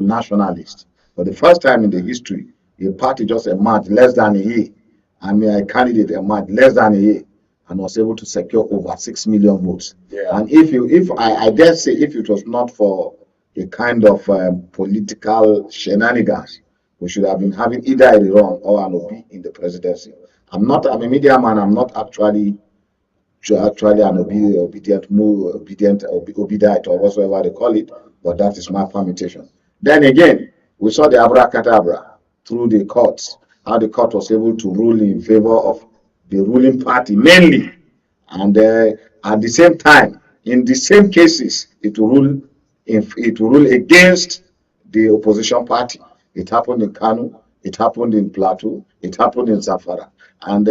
nationalist. For the first time in the history, a party just emerged less than a year. I mean, a candidate emerged less than a year and was able to secure over 6 million votes. Yeah. And if I dare say, if it was not for a kind of political shenanigans, we should have been having either a Iran or an Obi in the presidency. I'm a media man. I'm not actually an obedient or whatsoever they call it, but that is my permutation. Then again, we saw the abracadabra through the courts, how the court was able to rule in favor of the ruling party mainly, and at the same time, in the same cases, it will rule against the opposition party. It happened in Kano, it happened in Plateau, it happened in Zamfara, and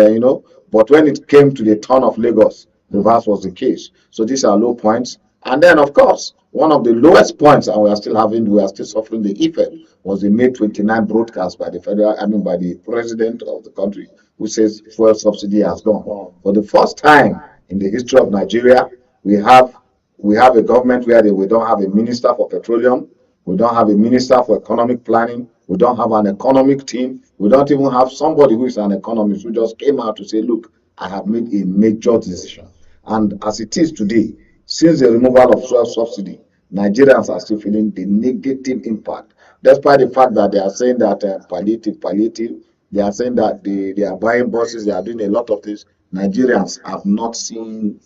but when it came to the turn of Lagos, reverse was the case. So these are low points. And then, of course, one of the lowest points, and we are still suffering the effect, was the May 29 broadcast by by the president of the country, who says fuel subsidy has gone. For the first time in the history of Nigeria, we have a government where we don't have a minister for petroleum, we don't have a minister for economic planning, we don't have an economic team, we don't even have somebody who is an economist who just came out to say, look, I have made a major decision. And as it is today, since the removal of fuel subsidy, Nigerians are still feeling the negative impact, despite the fact that they are saying that palliative, they are saying that they are buying buses, they are doing a lot of things. Nigerians have not seen,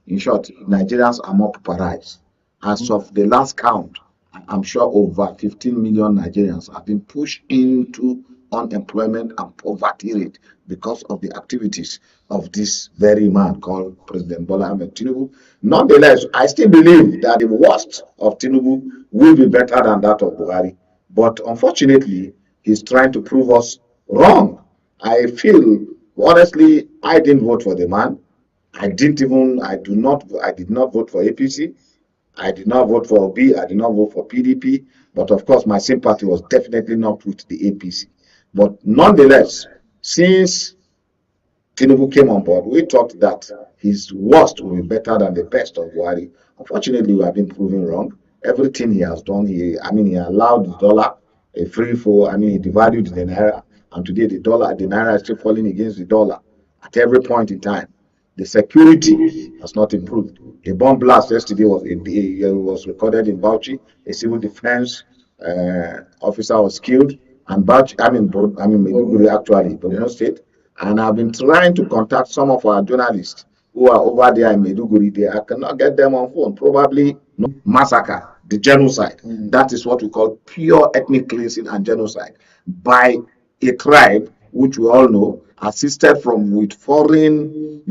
in short, Nigerians are more polarized. As of the last count, I'm sure over 15 million Nigerians have been pushed into unemployment and poverty rate because of the activities of this very man called President Bola Ahmed Tinubu. Nonetheless, I still believe that the worst of Tinubu will be better than that of Buhari. But unfortunately, he's trying to prove us wrong. I feel, honestly, I didn't vote for the man. I did not vote for APC. I did not vote for Obi. I did not vote for PDP. But of course, my sympathy was definitely not with the APC. But nonetheless, since Tinubu came on board, we thought that his worst will be better than the best of Buhari. Unfortunately, we have been proven wrong. Everything he has done, he allowed the dollar a free fall. He devalued the naira, and today the naira is still falling against the dollar at every point in time. The security has not improved. A bomb blast yesterday was recorded in Bauchi. A civil defense officer was killed, and Maiduguri actually, Borno State. And I've been trying to contact some of our journalists who are over there in Maiduguri. I cannot get them on phone. Probably massacre, the genocide. That is what we call pure ethnic cleansing and genocide by a tribe which we all know assisted with foreign,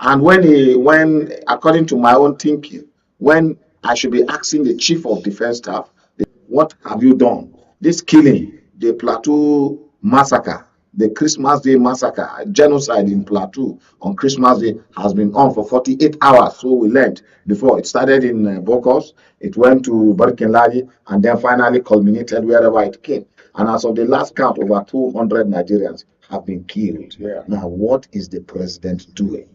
and when according to my own thinking, when I should be asking the chief of defense staff, what have you done? This killing, the Plateau massacre, the Christmas Day massacre, genocide in Plateau on Christmas Day has been on for 48 hours. So we learned before. It started in Bokos, it went to Barkinladi, and then finally culminated wherever it came. And as of the last count, over 200 Nigerians have been killed. Yeah. Now, what is the president doing?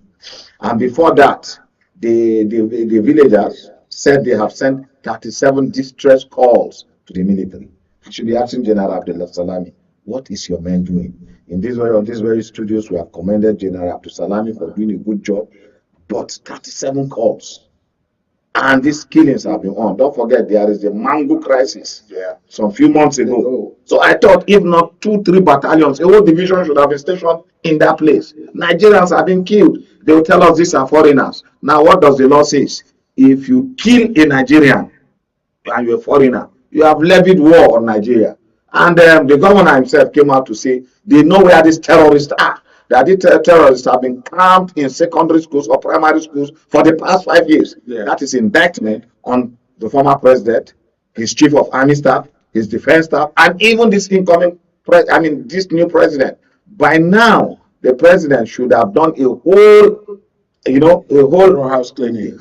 And before that, the villagers said they have sent 37 distress calls to the military. I should be asking General Abdullah Salami, what is your man doing? On these very studios, we have commended General Abdul Salami for doing a good job, but 37 calls. And these killings have been on. Don't forget, there is the mango crisis some few months ago. So I thought if not 2-3 battalions, a whole division should have been stationed in that place. Nigerians have been killed. They will tell us these are foreigners. Now, what does the law say? If you kill a Nigerian and you're a foreigner, you have levied war on Nigeria. And the governor himself came out to say they know where these terrorists are. That the terrorists have been camped in secondary schools or primary schools for the past 5 years. Yeah. That is indictment on the former president, his chief of army staff, his defense staff, and even this this new president. By now, the president should have done a whole house cleaning,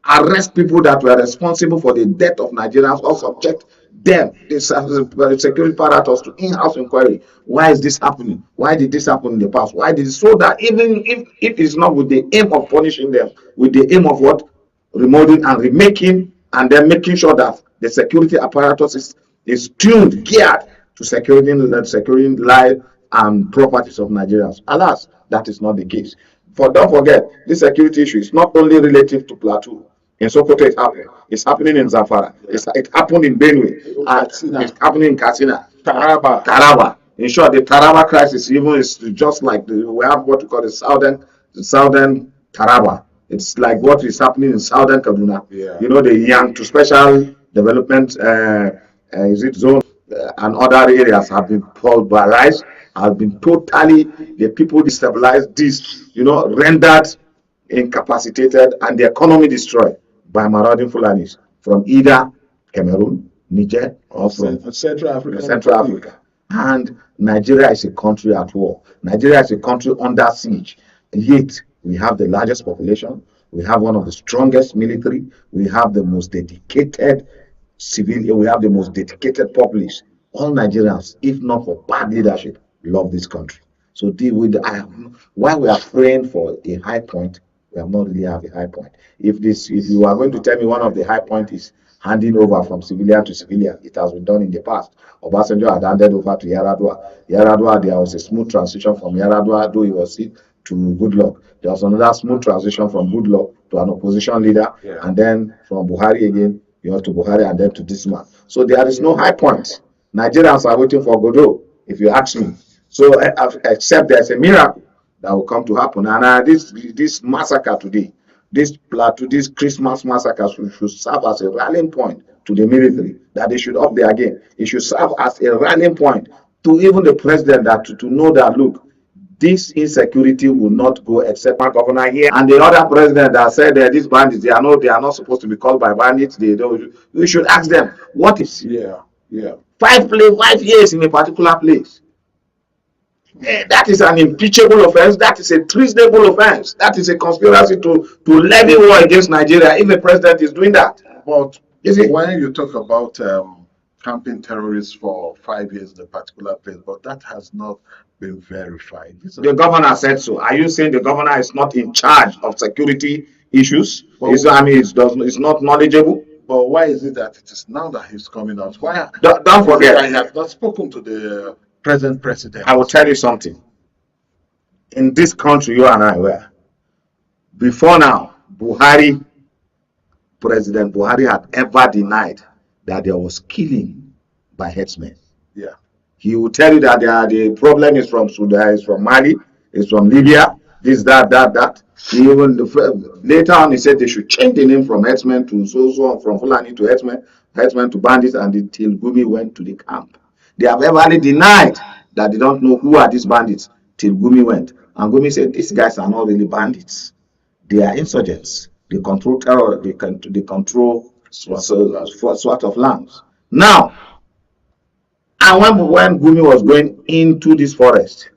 arrest people that were responsible for the death of Nigerians, or subject them, the security apparatus, to in-house inquiry. Why is this happening? Why did this happen in the past? Why did it? So that even if it is not with the aim of punishing them, with the aim of remodeling and remaking, and then making sure that the security apparatus is tuned, geared to securing life and properties of Nigerians. Alas, that is not the case. Don't forget, this security issue is not only relative to Plateau. In Sokoto, it happened. It's happening in Zamfara. It happened in Benue. It's happening in Katsina. Taraba. In short, the Taraba crisis even is just like we have what we call the southern Taraba. It's like what is happening in southern Kaduna. Yeah. You know, the young to special development zone and other areas have been pulverized, have been totally, the people destabilized, rendered incapacitated, and the economy destroyed by marauding Fulanis from either Cameroon, Niger, or from Central Africa. Central Africa. And Nigeria is a country at war. Nigeria is a country under siege. Yet we have the largest population. We have one of the strongest military. We have the most dedicated civilian. We have the most dedicated populace. All Nigerians, if not for bad leadership, love this country. So while we are praying for a high point, we have not really have a high point. If you are going to tell me one of the high points is handing over from civilian to civilian, it has been done in the past. Obasanjo had handed over to Yar'Adua. Yar'Adua, there was a smooth transition from Yar'Adua, though he was sick, to Goodluck. There was another smooth transition from Goodluck to an opposition leader, and then from Buhari again, to Buhari, and then to this man. So there is no high point. Nigerians are waiting for Godot, if you ask me. So except there's a miracle that will come to happen. And this massacre today, this Christmas massacre should serve as a rallying point to the military, that they should up there again. It should serve as a rallying point to even the president, that to know that, look, this insecurity will not go except my governor here and the other president that said that these bandits, they are not supposed to be called by bandits. We should ask them, what is 5 years in a particular place? That is an impeachable offense. That is a treasonable offense. That is a conspiracy to levy war against Nigeria if the president is doing that. But when you talk about camping terrorists for 5 years in a particular place, but that has not been verified. The governor said so. Are you saying the governor is not in charge of security issues? It's not knowledgeable? But why is it that it is now that he's coming out? Why? Don't forget, I have not spoken to the present president. I will tell you something. In this country, you and I were, before now, President Buhari had ever denied that there was killing by herdsmen. Yeah. He will tell you that the problem is from Sudan, is from Mali, is from Libya, this, that. Later on, he said they should change the name from herdsmen to from Fulani to herdsmen to bandits, until Gumi went to the camp. They have ever denied that they don't know who are these bandits till Gumi went. And Gumi said, these guys are not really bandits. They are insurgents. They control terror. They control sort of lands. Now, and when Gumi was going into this forest,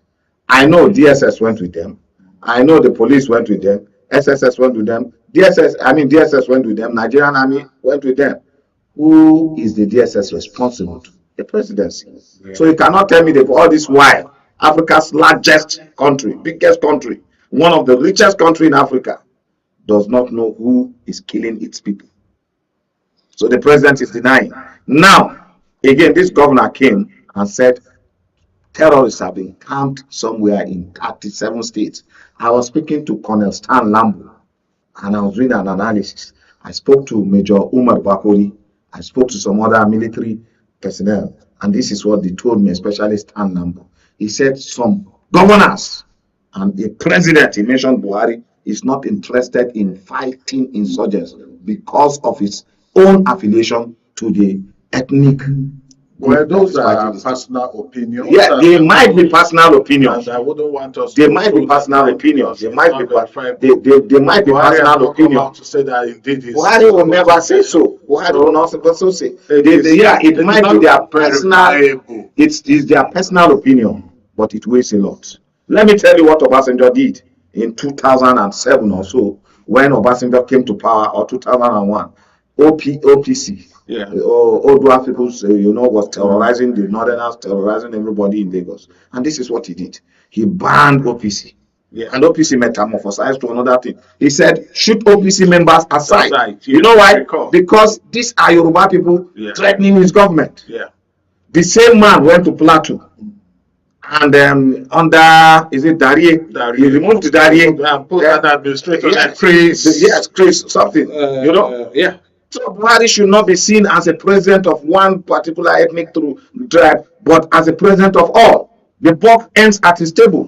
I know DSS went with them. I know the police went with them. SSS went with them. DSS went with them. Nigerian army went with them. Who is the DSS responsible to? The presidency. Yeah. So you cannot tell me that for all this while, Africa's largest country, biggest country, one of the richest countries in Africa, does not know who is killing its people. So the president is denying. Now, again, this governor came and said terrorists have been camped somewhere in 37 states. I was speaking to Colonel Stan Lambo, and I was doing an analysis. I spoke to Major Umar Bakori. I spoke to some other military personnel, and this is what they told me, especially Stan Lambo. He said some governors and the president, he mentioned Buhari, is not interested in fighting insurgents because of his own affiliation to the ethnic. Well, those are personal opinions. Yeah, they might be personal opinions. And I wouldn't want us. They might be personal opinions. They might be personal opinions. To say that indeed Buhari will never say so. Buhari will not so say. It might be their personal. It's their personal opinion, but it weighs a lot. Let me tell you what Obasanjo did in 2007 or so, when Obasanjo came to power, or 2001. OPC. Yeah. Odua people, was terrorizing the northerners, terrorizing everybody in Lagos. And this is what he did. He banned OPC. Yeah. And OPC metamorphosized to another thing. He said, shoot OPC members aside. Right. You know why? Because these are Yoruba people threatening his government. Yeah. The same man went to Plateau. And under, is it Darie? He removed Darie and put an administrator like Chris. Yes, Chris, something. yeah. So Buhari should not be seen as a president of one particular ethnic tribe, but as a president of all. The buck ends at his table.